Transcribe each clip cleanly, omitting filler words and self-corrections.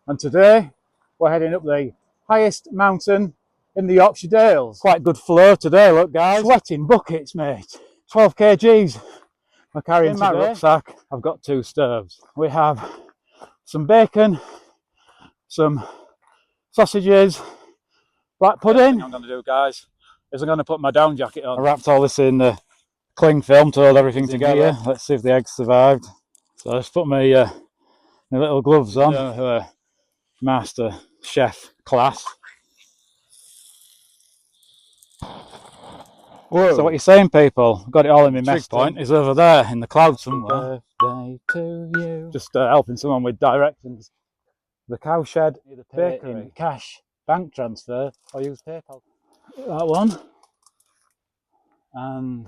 and today we're heading up the highest mountain in the Yorkshire Dales. Quite good flow today, look guys. Sweating buckets, mate. 12 kgs I'm carrying in my rucksack. I've got 2 stoves. We have some bacon, some sausages, black pudding. What I'm going to do, guys, is I'm going to put my down jacket on. I wrapped all this in cling film to hold everything together. Here. Let's see if the eggs survived. So I just put my little gloves on. Master chef class. Whoa. So what you're saying, people? Got it all in my mess point. Is over there in the clouds somewhere. Birthday to you. Just helping someone with directions. The cow shed, either pay in cash, bank transfer, or use PayPal. That one. And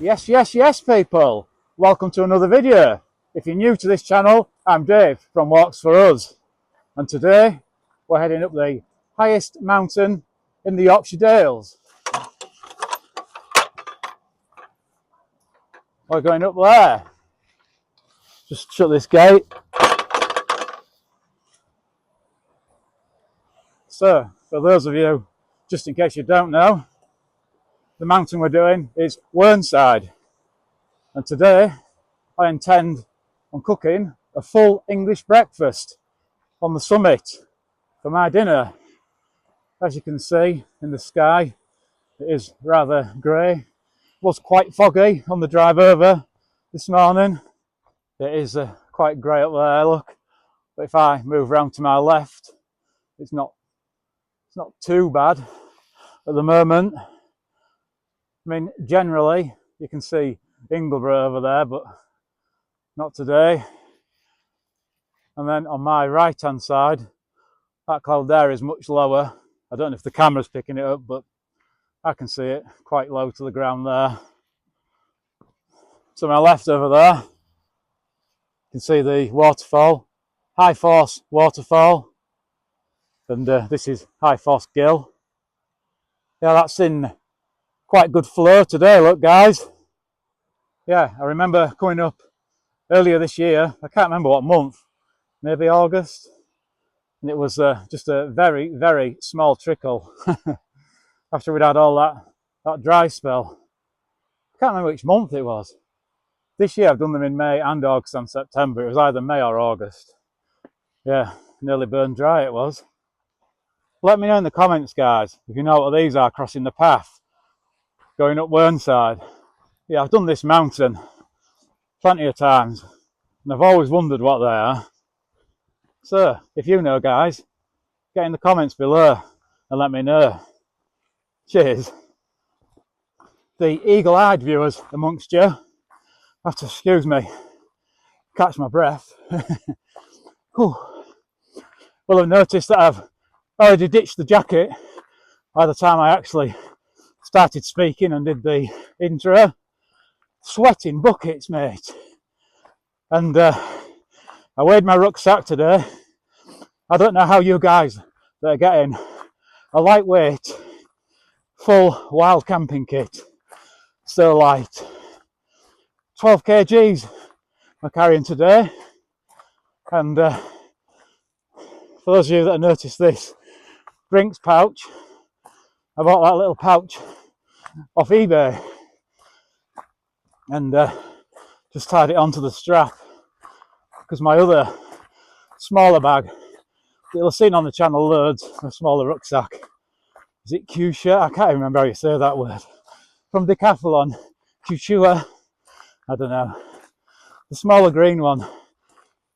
yes, people. Welcome to another video. If you're new to this channel, I'm Dave from Walks for Us. And today, we're heading up the highest mountain in the Yorkshire Dales. We're going up there. Just shut this gate. So, for those of you, just in case you don't know, the mountain we're doing is Whernside. And today, I intend on cooking a full English breakfast on the summit for my dinner. As you can see in the sky, it is rather grey. It was quite foggy on the drive over this morning. It is quite grey up there, look. But if I move round to my left, it's not too bad at the moment. I mean, generally, you can see Ingleborough over there, but not today. And then on my right hand side, that cloud there is much lower. I don't know if the camera's picking it up, but I can see it quite low to the ground there. To my left over there, you can see the waterfall, High Force waterfall. And this is High Force Gill. Yeah, that's in quite good flow today, look guys. Yeah, I remember coming up earlier this year, I can't remember what month, maybe August. And it was just a very, very small trickle after we'd had all that dry spell. I can't remember which month it was. This year I've done them in May and August and September. It was either May or August. Yeah, nearly burned dry it was. Let me know in the comments, guys, if you know what these are crossing the path going up Whernside. Yeah, I've done this mountain plenty of times and I've always wondered what they are. So, if you know, guys, get in the comments below and let me know. Cheers. The eagle-eyed viewers amongst you have to excuse me, catch my breath. Will have noticed that I've already ditched the jacket by the time I actually started speaking and did the intro. Sweating buckets, mate. And I weighed my rucksack today. I don't know how you guys that are getting a lightweight, full wild camping kit so light. 12 kgs I'm carrying today, and for those of you that have noticed this drinks pouch, I bought that little pouch off eBay and just tied it onto the strap, because my other smaller bag that you'll have seen on the channel loads, a smaller rucksack, is it Cusha? I can't remember how you say that word, from Decathlon, Cushua, I don't know, the smaller green one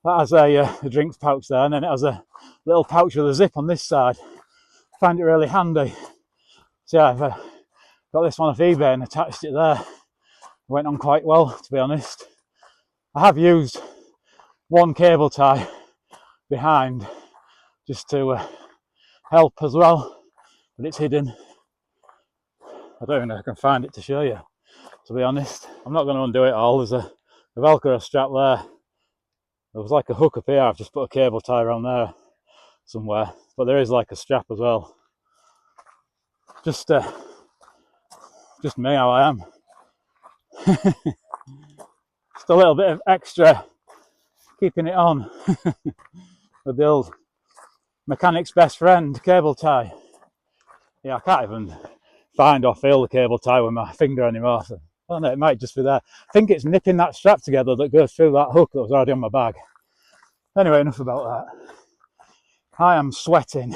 that has a drinks pouch there, and then it has a little pouch with a zip on this side. I find it really handy. So yeah, I've got this one off eBay and attached it there. It went on quite well, to be honest. I have used one cable tie behind just to help as well, but it's hidden. I don't even know if I can find it to show you, to be honest. I'm not going to undo it all. There's a Velcro strap there. There was like a hook up here. I've just put a cable tie around there somewhere, but there is like a strap as well. Just me how I am. Just a little bit of extra keeping it on with the old mechanic's best friend cable tie. Yeah, I can't even find or feel the cable tie with my finger anymore. So, I don't know, it might just be there. I think it's nipping that strap together that goes through that hook that was already on my bag. Anyway, enough about that. I am sweating.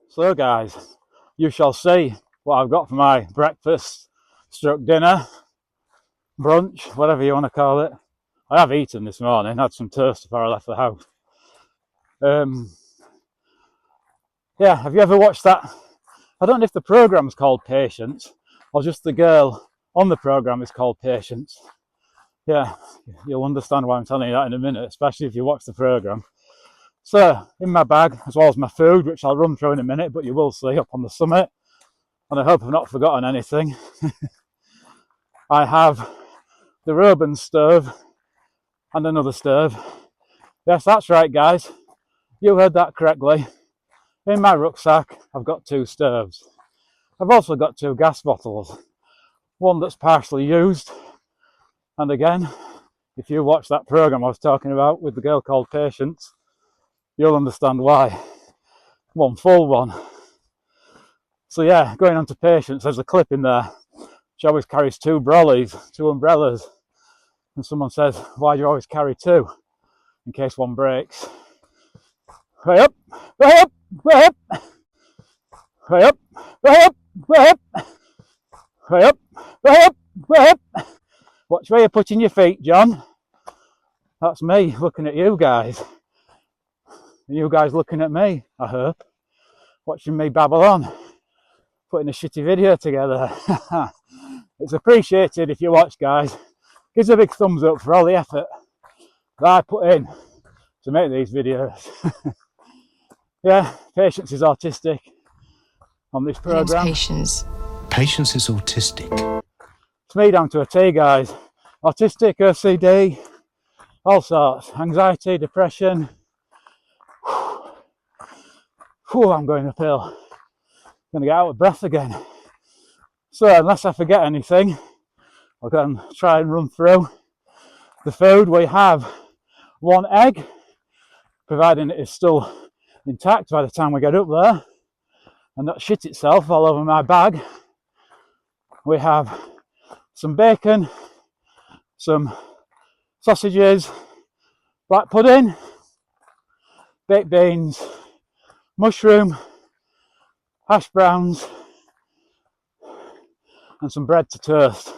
So guys, you shall see what I've got for my breakfast, stroke dinner, brunch, whatever you want to call it. I have eaten this morning, had some toast before I left the house. Yeah, have you ever watched that? I don't know if the programme's called Patience or just the girl on the programme is called Patience. Yeah, you'll understand why I'm telling you that in a minute, especially if you watch the programme. So, in my bag, as well as my food, which I'll run through in a minute, but you will see up on the summit, and I hope I've not forgotten anything, I have the Roban stove and another stove. Yes, that's right, guys. You heard that correctly. In my rucksack, I've got 2 stoves. I've also got 2 gas bottles. One that's partially used, and again, if you watch that programme I was talking about with the girl called Patience, you'll understand why. One full one. So yeah, going on to Patience, there's a clip in there. She always carries 2 brollies, 2 umbrellas. And someone says, why do you always carry 2? In case one breaks. Way up, way up, way up, way up, way up, way up, way up, way up, way up. Watch where you're putting your feet, John. That's me looking at you guys. And you guys looking at me, I hope. Watching me babble on. Putting a shitty video together. It's appreciated if you watch, guys. Give us a big thumbs up for all the effort that I put in to make these videos. Yeah, Patience is autistic on this programme. Patience is autistic. It's me down to a T, guys. Autistic, OCD, all sorts. Anxiety, depression. Whew, I'm going uphill. I'm going to get out of breath again. So unless I forget anything, I'll go and try and run through the food. We have 1 egg, providing it is still intact by the time we get up there and not shit itself all over my bag. We have some bacon, some sausages, black pudding, baked beans, mushroom, hash browns, and some bread to toast.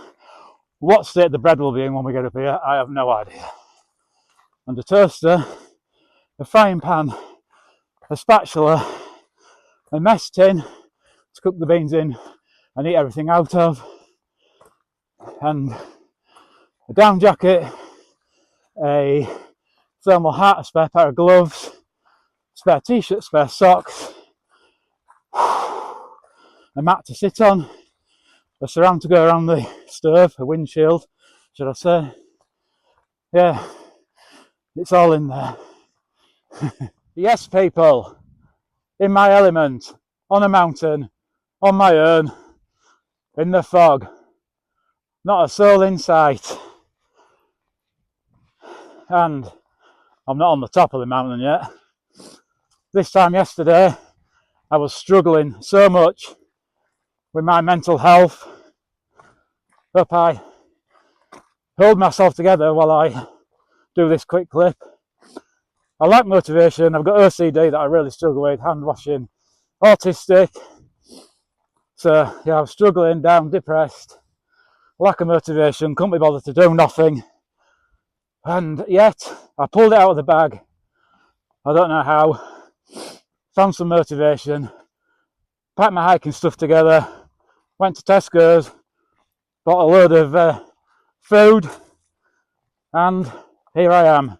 What state the bread will be in when we get up here, I have no idea. And a toaster, a frying pan, a spatula, a mess tin to cook the beans in and eat everything out of, and a down jacket, a thermal hat, a spare pair of gloves, spare t-shirt, spare socks, a mat to sit on, a surround to go around the stove, a windshield, should I say. Yeah, it's all in there. Yes, people, in my element, on a mountain, on my own, in the fog. Not a soul in sight. And I'm not on the top of the mountain yet. This time yesterday, I was struggling so much with my mental health. Hope I hold myself together while I do this quick clip. I lack motivation. I've got OCD that I really struggle with, hand washing, autistic. So yeah, I was struggling, down, depressed, lack of motivation, couldn't be bothered to do nothing. And yet, I pulled it out of the bag. I don't know how. Found some motivation, packed my hiking stuff together, went to Tesco's, bought a load of food, and here I am,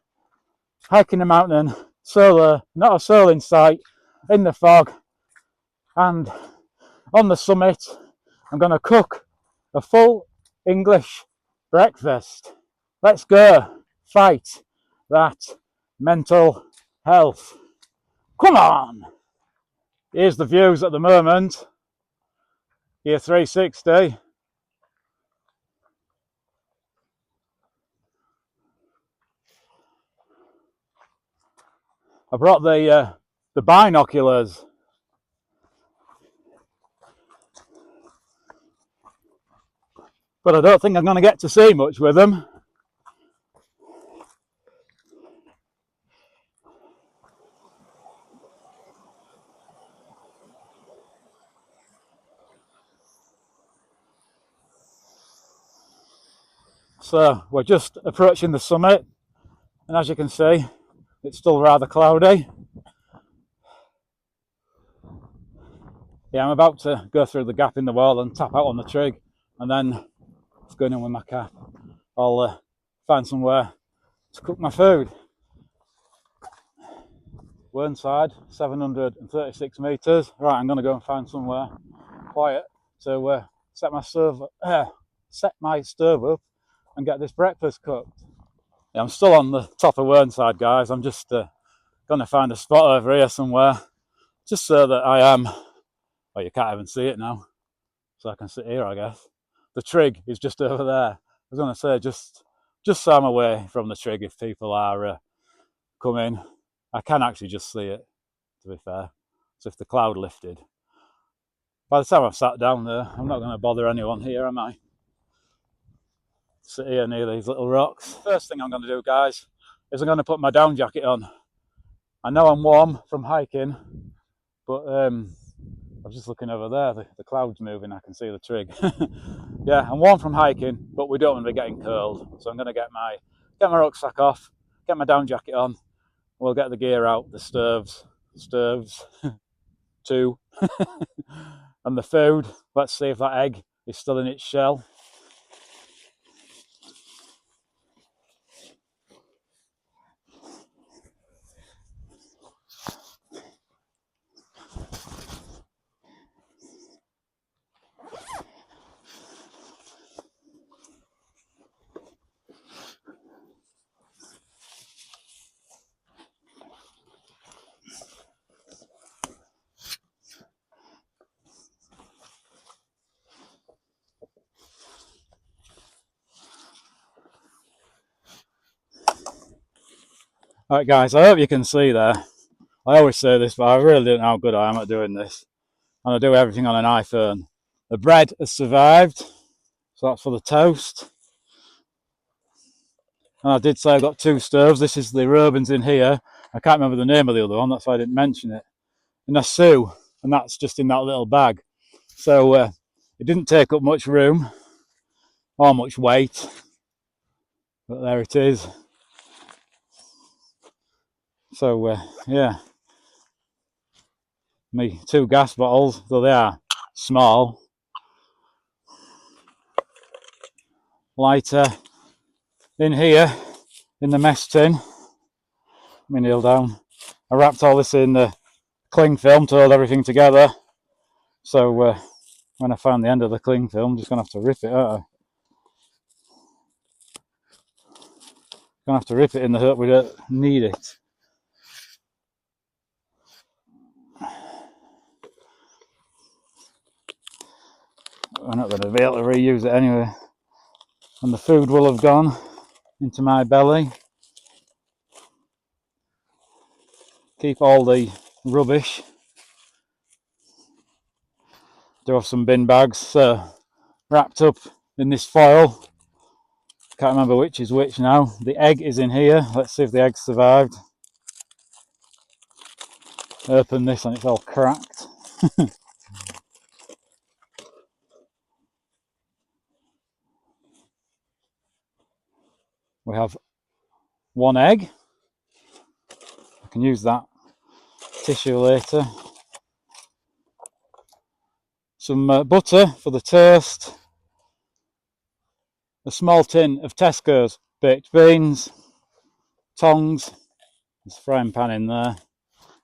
hiking the mountain, solo, not a soul in sight, in the fog, and on the summit, I'm going to cook a full English breakfast. Let's go, fight that mental health. Come on! Here's the views at the moment. Here 360. I brought the binoculars. But I don't think I'm going to get to see much with them. So we're just approaching the summit, and as you can see, it's still rather cloudy. Yeah, I'm about to go through the gap in the wall and tap out on the trig, and then it's going in with my cap. I'll find somewhere to cook my food. Whernside, 736 metres. Right, I'm going to go and find somewhere quiet to set my stove up and get this breakfast cooked. Yeah, I'm still on the top of Whernside, guys. I'm just going to find a spot over here somewhere, just so that I am. Well, you can't even see it now, so I can sit here, I guess. The trig is just over there. I was going to say just so I'm away from the trig if people are coming. I can actually just see it, to be fair. So if the cloud lifted, by the time I've sat down there, I'm not going to bother anyone here, am I? Sit here near these little rocks. First thing I'm going to do, guys, is I'm going to put my down jacket on. I know I'm warm from hiking, but I was just looking over there, the cloud's moving, I can see the trig. Yeah, I'm warm from hiking, but we don't want to be getting cold. So I'm going to get my rucksack off, get my down jacket on, we'll get the gear out, the stoves, two, and the food. Let's see if that egg is still in its shell. Alright guys, I hope you can see there. I always say this, but I really don't know how good I am at doing this. And I do everything on an iPhone. The bread has survived, so that's for the toast. And I did say I got two stoves. This is the Rubens in here. I can't remember the name of the other one, that's why I didn't mention it. And a Sue, and that's just in that little bag. So it didn't take up much room or much weight, but there it is. So yeah, me two gas bottles, though they are small. Lighter in here in the mess tin. Let me kneel down. I wrapped all this in the cling film to hold everything together. So when I find the end of the cling film, I'm just gonna have to rip it out. Gonna have to rip it in the hope we don't need it. we're not going to be able to reuse it anyway. And the food will have gone into my belly. Keep all the rubbish. Do have some bin bags wrapped up in this foil. Can't remember which is which now. The egg is in here. Let's see if the egg survived. Open this and it's all cracked. We have one egg. I can use that tissue later. Some butter for the toast. A small tin of Tesco's baked beans. Tongs. There's a frying pan in there.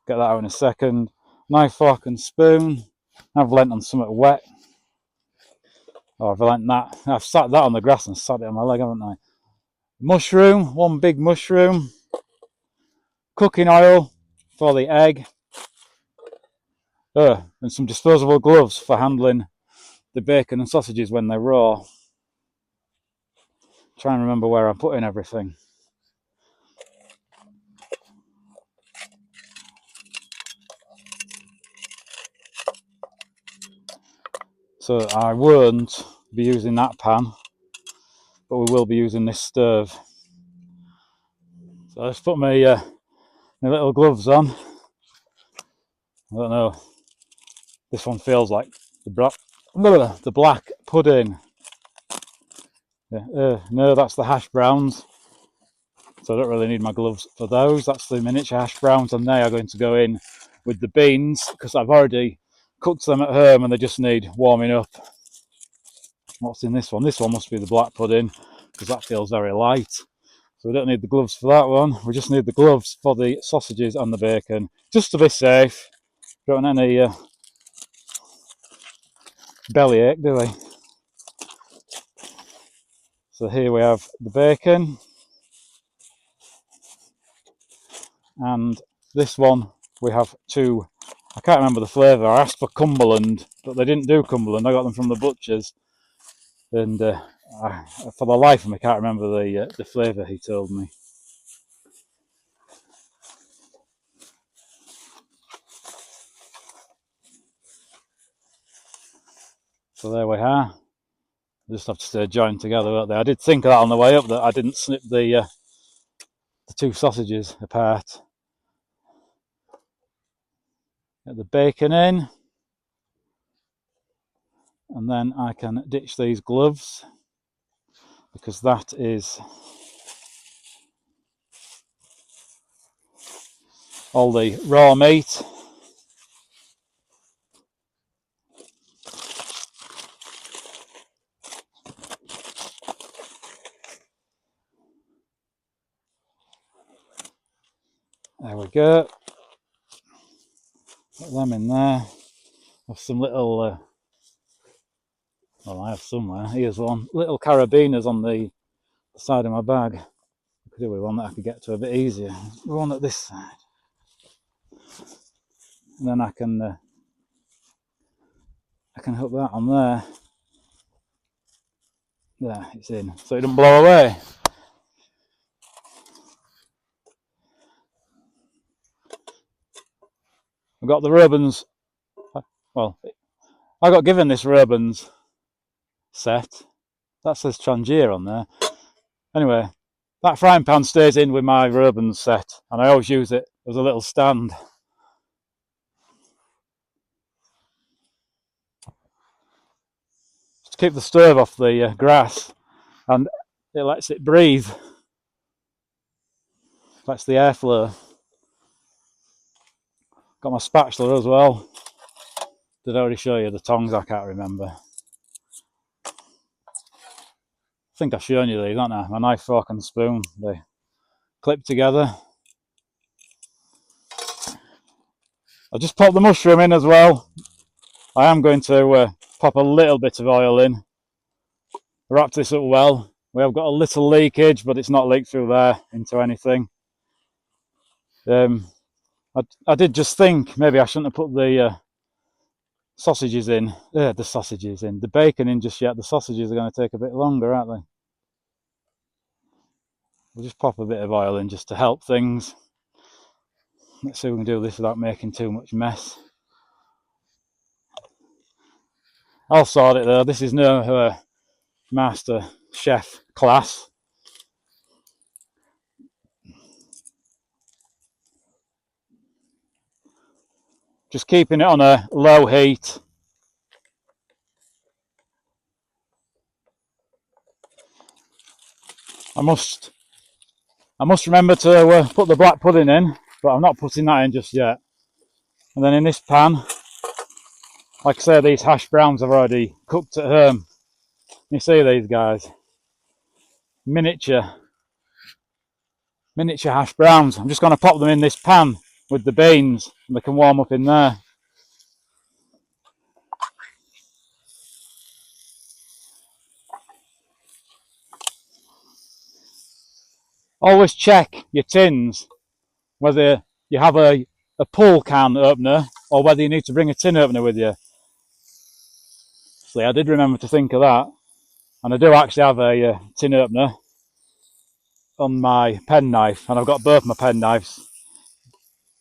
Get that out in a second. Knife, fork and spoon. I've lent on something wet. Oh, I've lent that. I've sat that on the grass and sat it on my leg, haven't I? Mushroom, one big mushroom. Cooking oil for the egg. And some disposable gloves for handling the bacon and sausages when they're raw. Try and remember where I'm putting everything. So I won't be using that pan, but we will be using this stove. So let's put my little gloves on. I don't know. This one feels like the black pudding. Yeah, no, that's the hash browns. So I don't really need my gloves for those. That's the miniature hash browns, and they are going to go in with the beans because I've already cooked them at home and they just need warming up. What's in this one? This one must be the black pudding because that feels very light. So we don't need the gloves for that one. We just need the gloves for the sausages and the bacon, just to be safe. Don't want any bellyache, do we? So here we have the bacon. And this one we have two. I can't remember the flavour. I asked for Cumberland, but they didn't do Cumberland. I got them from the butcher's, and for the life of me, I can't remember the flavour he told me. So there we are. They just have to stay joined together, won't they? I did think of that on the way up, that I didn't snip the two sausages apart. Get the bacon in, and then I can ditch these gloves because that is all the raw meat. There we go. Put them in there. Have some little, well, I have somewhere. Here's one. Little carabiners on the side of my bag. I could do with one that I could get to a bit easier. One at this side. And then I can hook that on there. There, it's in. So it doesn't blow away. I've got the Robins. Well, I got given this Robins set. That says Trangier on there. Anyway, that frying pan stays in with my Robins set, and I always use it as a little stand. Just to keep the stove off the grass, and it lets it breathe. Lets the airflow. Got my spatula as well. Did I already show you the tongs? I can't remember. I think I've shown you these, haven't I? My knife, fork and spoon. They clip together. I'll just pop the mushroom in as well. I am going to pop a little bit of oil in. Wrap this up well. We have got a little leakage, but it's not leaked through there into anything. I did just think maybe I shouldn't have put the sausages in. The bacon in just yet. The sausages are going to take a bit longer, aren't they? We'll just pop a bit of oil in just to help things. Let's see if we can do this without making too much mess. I'll sort it though. This is no master chef class. Just keeping it on a low heat. I must remember to put the black pudding in, but I'm not putting that in just yet. And then in this pan, like I say, these hash browns I've already cooked at home. You see these guys? Miniature hash browns. I'm just going to pop them in this pan with the beans and they can warm up in there. Always check your tins whether you have a pull can opener or whether you need to bring a tin opener with you. See, I did remember to think of that, and I do actually have a tin opener on my penknife, and I've got both my penknives,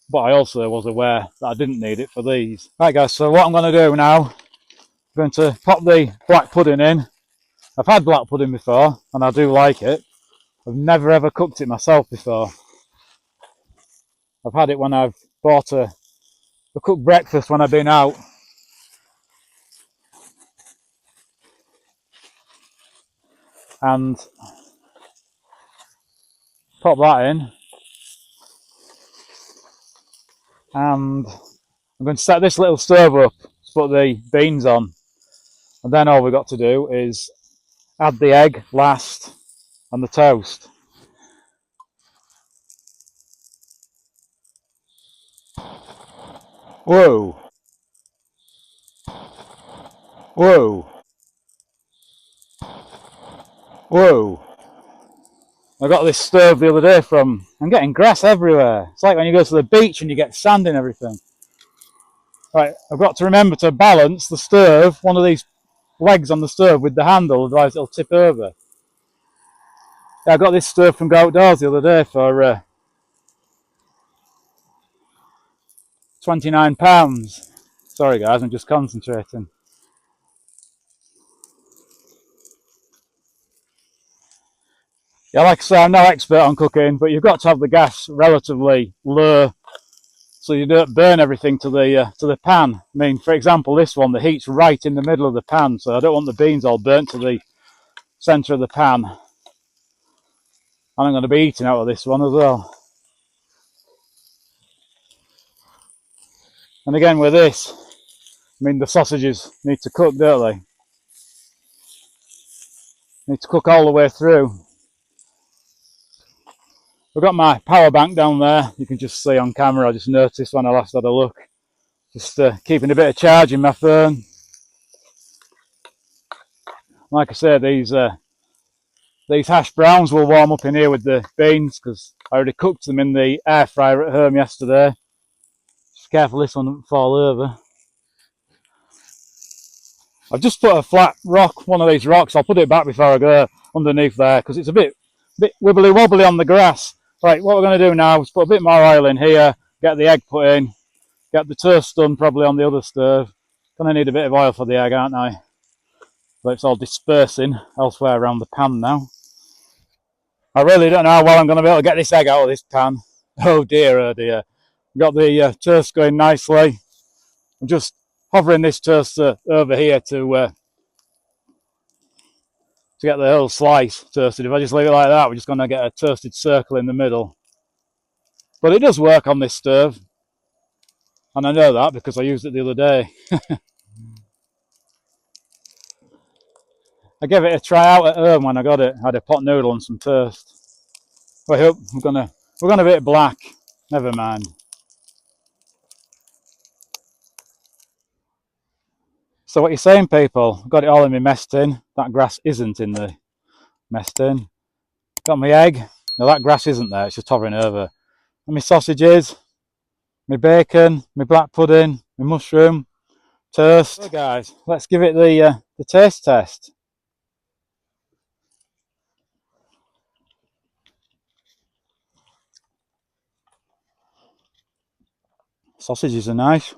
but I also was aware that I didn't need it for these. Right guys, so what I'm going to do now, I'm going to pop the black pudding in. I've had black pudding before and I do like it. I've never ever cooked it myself before. I've had it when I've bought a cooked breakfast when I've been out. And pop that in. And I'm going to set this little stove up to put the beans on. And then all we've got to do is add the egg last and the toast. Whoa. Whoa. Whoa. I got this stove the other day from, I'm getting grass everywhere. It's like when you go to the beach and you get sand and everything. Right, I've got to remember to balance the stove, one of these legs on the stove with the handle, otherwise it'll tip over. Yeah, I got this stove from Go Outdoors the other day for £29. Sorry guys, I'm just concentrating. Yeah, like I say, I'm no expert on cooking, but you've got to have the gas relatively low so you don't burn everything to the pan. I mean, for example, this one, the heat's right in the middle of the pan, so I don't want the beans all burnt to the centre of the pan. And I'm going to be eating out of this one as well. And again with this, I mean, the sausages need to cook, don't they? Need to cook all the way through. I've got my power bank down there. You can just see on camera. I just noticed when I last had a look. Just keeping a bit of charge in my phone. Like I say, these hash browns will warm up in here with the beans because I already cooked them in the air fryer at home yesterday. Just careful this one doesn't fall over. I've just put a flat rock, one of these rocks. I'll put it back before I go underneath there because it's a bit wibbly wobbly on the grass. Right, what we're going to do now is put a bit more oil in here, get the egg put in, get the toast done probably on the other stove. Gonna need a bit of oil for the egg, aren't I? But it's all dispersing elsewhere around the pan now. I really don't know how well I'm going to be able to get this egg out of this pan. Oh dear, oh dear. Got the toast going nicely. I'm just hovering this toaster over here to get the whole slice toasted. If I just leave it like that, we're just going to get a toasted circle in the middle. But it does work on this stove. And I know that because I used it the other day. I gave it a try out at home when I got it. I had a pot noodle and some toast. I hope we're gonna be black. Never mind. So what you're saying, people? I've got it all in my mess tin. That grass isn't in the mess tin. Got my egg. No, that grass isn't there. It's just hovering over. And my sausages, my bacon, my black pudding, my mushroom. toast. So guys, let's give it the taste test. Sausages are nice.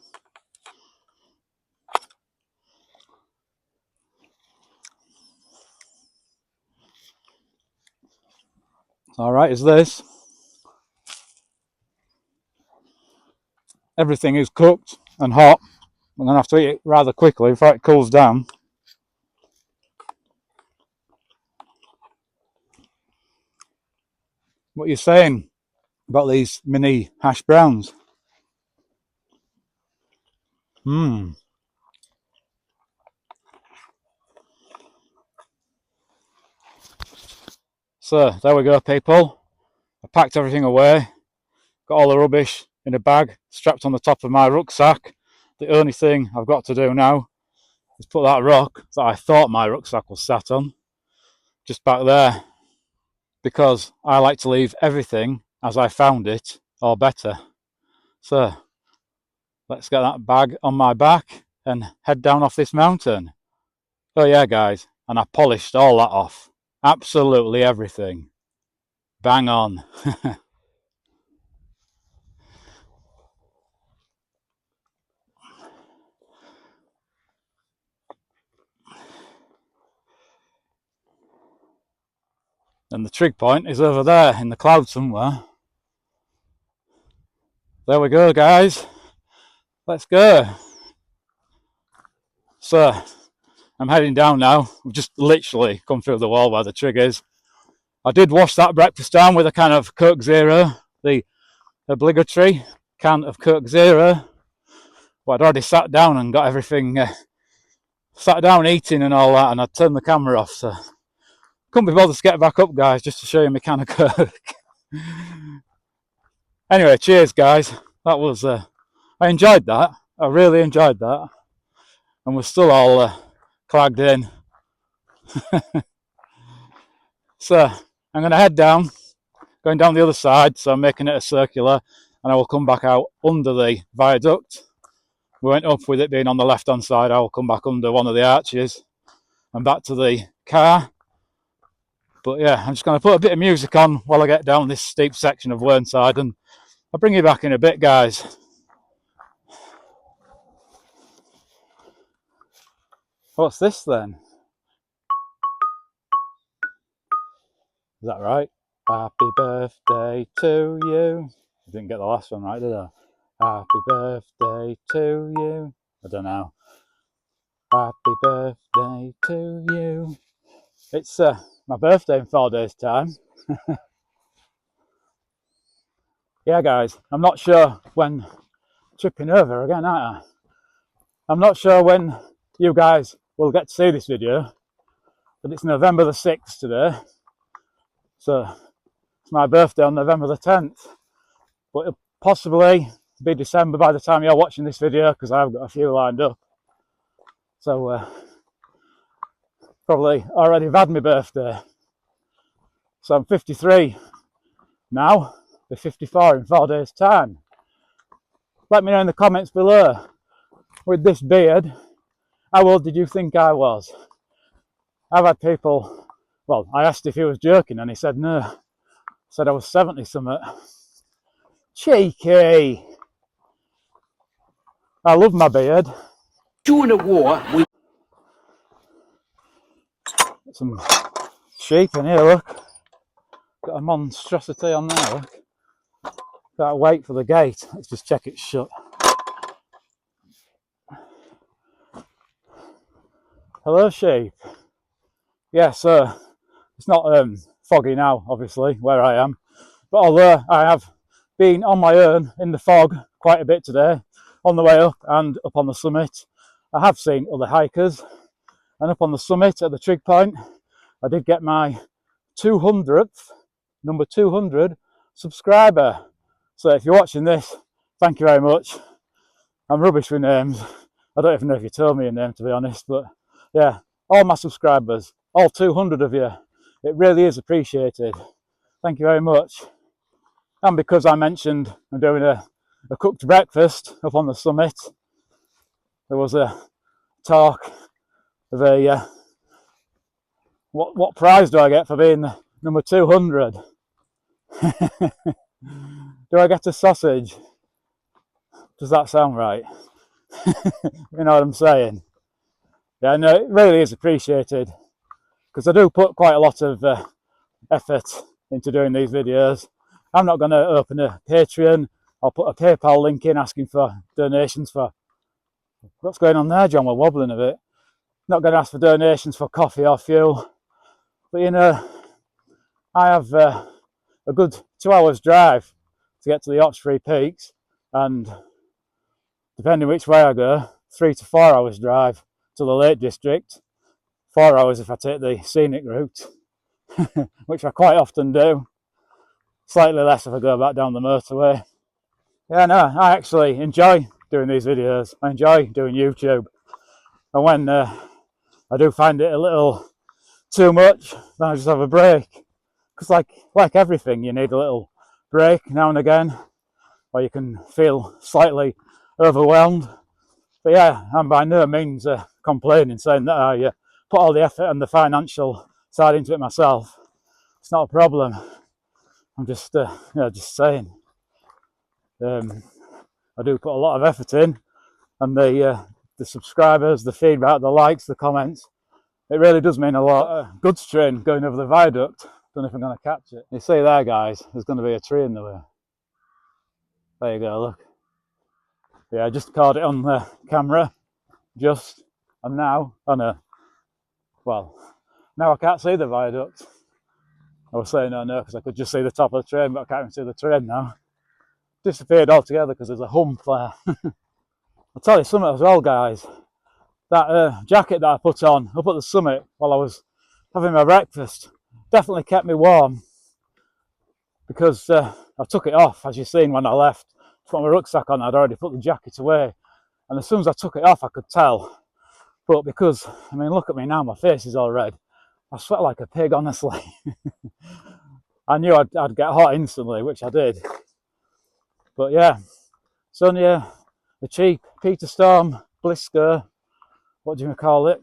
Alright, is this. Everything is cooked and hot. I'm going to have to eat it rather quickly before it cools down. What are you saying about these mini hash browns? So, there we go, people. I packed everything away. Got all the rubbish in a bag, strapped on the top of my rucksack. The only thing I've got to do now is put that rock that I thought my rucksack was sat on just back there, because I like to leave everything as I found it, or better. So, let's get that bag on my back and head down off this mountain. Oh yeah, guys, and I polished all that off. Absolutely everything. Bang on. And the trig point is over there in the cloud somewhere. There we go, guys. Let's go. So, I'm heading down now. We've just literally come through the wall where the trig is. I did wash that breakfast down with a can of Coke Zero, the obligatory can of Coke Zero. But I'd already sat down and got everything, sat down eating and all that, and I'd turned the camera off, so couldn't be bothered to get back up, guys, just to show you my can of Coke. Anyway, cheers, guys. That was, I enjoyed that. I really enjoyed that. And we're still all clagged in. So, I'm going to head down, going down the other side, so I'm making it a circular, and I will come back out under the viaduct. We went up with it being on the left-hand side. I will come back under one of the arches and back to the car. But yeah, I'm just going to put a bit of music on while I get down this steep section of Whernside, and I'll bring you back in a bit, guys. What's this then? Is that right? Happy birthday to you. I didn't get the last one right, did I? Happy birthday to you. I don't know. Happy birthday to you. It's my birthday in 4 days' time. Yeah, guys, I'm not sure when, tripping over again, aren't I? I'm not sure when you guys will get to see this video, but it's November the 6th today. So it's my birthday on November the 10th. But it'll possibly be December by the time you're watching this video, because I've got a few lined up. So probably already have had my birthday. So I'm 53 now. Be 54 in 4 days' time. Let me know in the comments below, with this beard, how old did you think I was? I've had people, well, I asked if he was joking and he said no. I said I was 70 something. Cheeky! I love my beard. During the war, we... Some sheep in here, look. Got a monstrosity on there, look. Gotta wait for the gate. Let's just check it's shut. Hello, sheep. Yeah, so it's not foggy now, obviously, where I am. But although I have been on my own in the fog quite a bit today, on the way up and up on the summit, I have seen other hikers. And up on the summit at the trig point, I did get my 200th, number 200 subscriber. So if you're watching this, thank you very much. I'm rubbish with names. I don't even know if you told me your name, to be honest, but yeah, all my subscribers, all 200 of you, it really is appreciated. Thank you very much. And because I mentioned I'm doing a cooked breakfast up on the summit, there was a talk of a what prize do I get for being number 200? Do I get a sausage? Does that sound right? You know what I'm saying? Yeah, no, it really is appreciated, because I do put quite a lot of effort into doing these videos. I'm not going to open a Patreon. I'll put a PayPal link in asking for donations for... What's going on there, John? We're wobbling a bit. Not going to ask for donations for coffee or fuel. But you know, I have a good 2 hours drive to get to the Oxford Peaks, and depending which way I go, 3 to 4 hours drive to the Lake District. 4 hours if I take the scenic route, which I quite often do. Slightly less if I go back down the motorway. Yeah, no, I actually enjoy doing these videos. I enjoy doing YouTube. And when I do find it a little too much, then I just have a break. Because like everything, you need a little break now and again, or you can feel slightly overwhelmed. But yeah, I'm by no means complaining, saying that I put all the effort and the financial side into it myself. It's not a problem. I'm just, just saying. I do put a lot of effort in, and the subscribers, the feedback, the likes, the comments, it really does mean a lot. Goods train going over the viaduct. Don't know if I'm going to catch it. You see there, guys, there's going to be a tree in the way. There you go, look. Yeah, I just caught it on the camera, and now, oh no, well, now I can't see the viaduct. I was saying no, because I could just see the top of the train, but I can't even see the train now. Disappeared altogether because there's a hump there. I'll tell you something as well, guys. That jacket that I put on up at the summit while I was having my breakfast definitely kept me warm, because I took it off, as you've seen when I left. To put my rucksack on, I'd already put the jacket away, and as soon as I took it off I could tell. But because, I mean, look at me now, my face is all red. I sweat like a pig, honestly. I knew I'd get hot instantly, which I did. But yeah, it's only a cheap Peter Storm Blisco, what do you call it?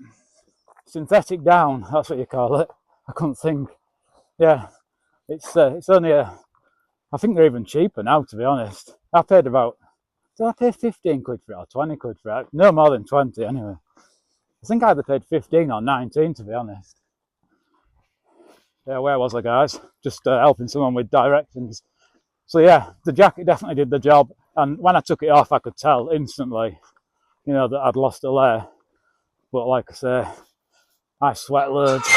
Synthetic down, that's what you call it. I couldn't think. Yeah, it's only I think they're even cheaper now, to be honest. I paid about, did I pay 15 quid for it or 20 quid for it? No more than 20 anyway. I think I either paid 15 or 19, to be honest. Yeah, where was I, guys? Just helping someone with directions. So yeah, the jacket definitely did the job, and when I took it off I could tell instantly, you know, that I'd lost a layer. But like I say, I sweat loads,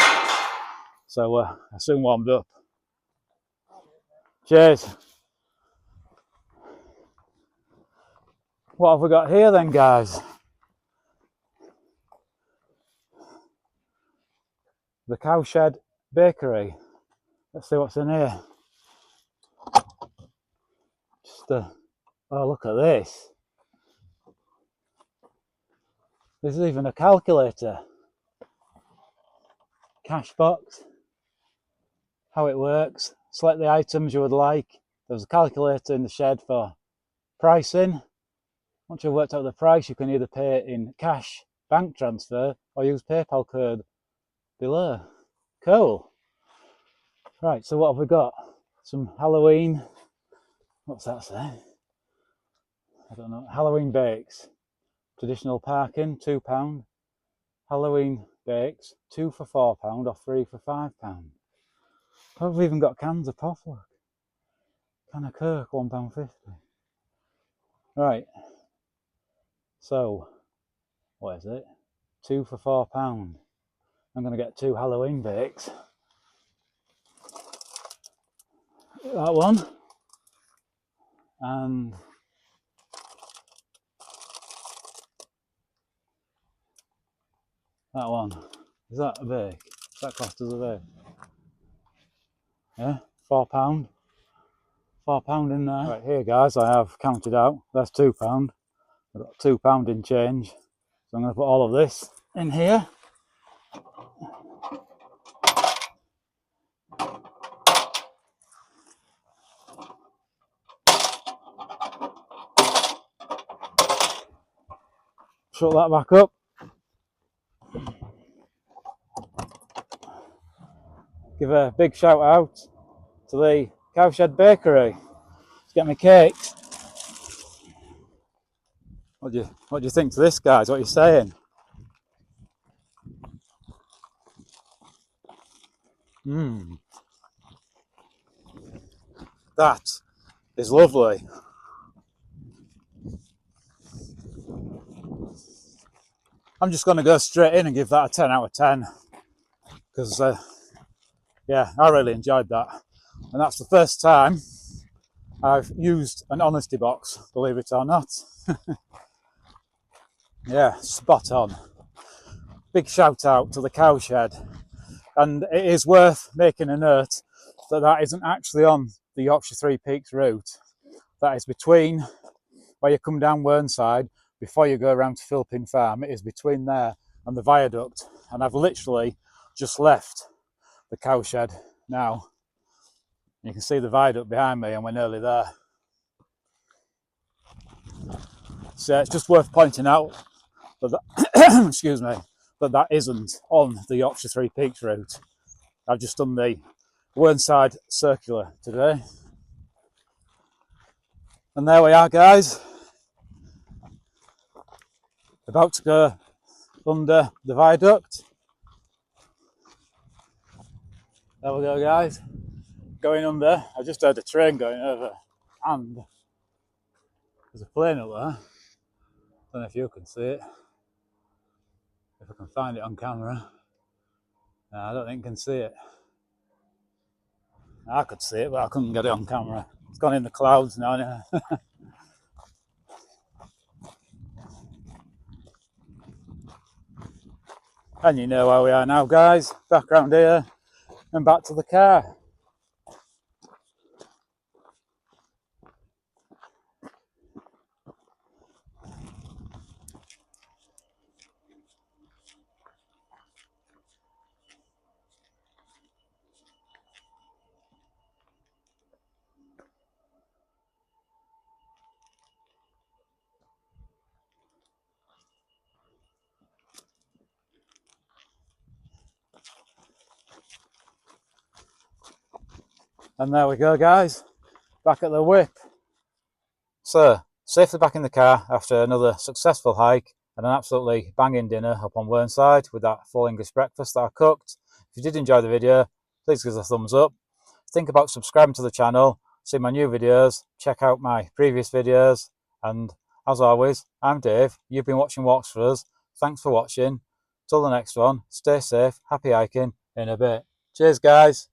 so I soon warmed up. Cheers. What have we got here then, guys? The Cowshed Bakery. Let's see what's in here. Just oh, look at this. There's even a calculator. Cash box. How it works. Select the items you would like. There's a calculator in the shed for pricing. Once you've worked out the price, you can either pay in cash, bank transfer, or use PayPal code below. Cool. Right, so what have we got? Some Halloween. What's that say? I don't know. Halloween bakes. Traditional parking, £2. Halloween bakes, 2 for £4 or 3 for £5. I've even got cans of pop, look. Can of Coke, £1.50. Right. So, what is it? 2 for £4. I'm going to get 2 Halloween bakes. That one. And that one. Is that a bake? Is that classed as a bake? Yeah, £4. £4 in there. Right, here, guys, I have counted out. That's £2. I've got £2 in change. So I'm going to put all of this in here. shut that back up. Give a big shout out to the Cowshed Bakery. Let's get me cakes. What do you think to this, guys? What are you saying? That is lovely. I'm just going to go straight in and give that a 10 out of 10 because, yeah, I really enjoyed that. And that's the first time I've used an honesty box, believe it or not. Yeah, spot on. Big shout out to the Cowshed. And it is worth making a note that that isn't actually on the Yorkshire Three Peaks route. That is between where you come down Whernside before you go around to Philpin Farm. It is between there and the viaduct. And I've literally just left the Cowshed now. You can see the viaduct behind me and we're nearly there. So it's just worth pointing out that, excuse me, that isn't on the Yorkshire Three Peaks route. I've just done the Whernside circular today. And there we are, guys. About to go under the viaduct. There we go, guys. Going under. I just heard a train going over and there's a plane up there. Don't know if you can see it. If I can find it on camera. No, I don't think you can see it. I could see it, but I couldn't get it on camera. It's gone in the clouds now. Yeah. And you know where we are now, guys. Back around here and back to the car. And there we go, guys. Back at the whip. So, safely back in the car after another successful hike and an absolutely banging dinner up on Whernside with that full English breakfast that I cooked. If you did enjoy the video, please give us a thumbs up. Think about subscribing to the channel, see my new videos, check out my previous videos, and as always, I'm Dave. You've been watching Walks for Us. Thanks for watching. Till the next one, stay safe, happy hiking in a bit. Cheers, guys.